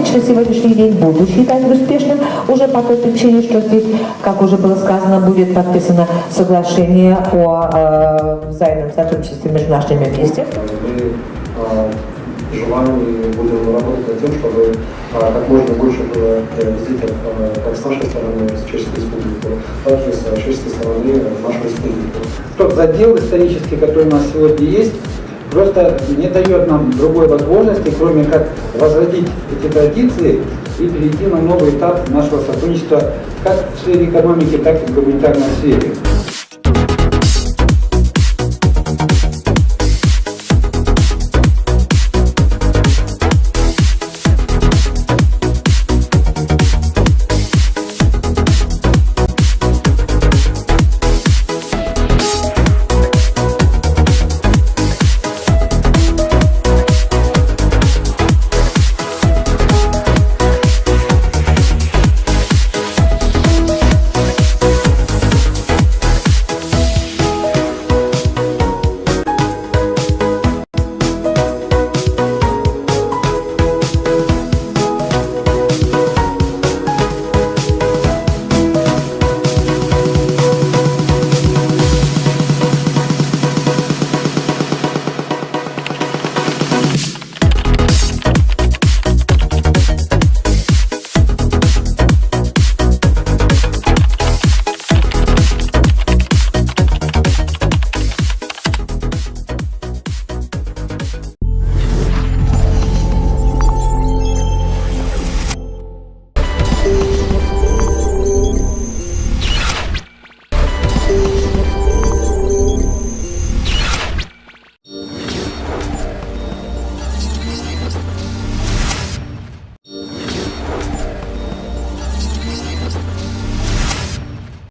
матч на сегодняшний день буду считать успешным, уже по той причине, что здесь, как уже было сказано, будет подписано соглашение о взаимном сотрудничестве между нашими министерствами. Мы желаем и будем работать над тем, чтобы как можно больше было визитов как с нашей стороны, с Чешской Республики, так и с чешской стороны нашей республики. Тот задел исторический, который у нас сегодня есть, просто не дает нам другой возможности, кроме как возродить эти традиции и перейти на новый этап нашего сотрудничества как в сфере экономики, так и в гуманитарной сфере.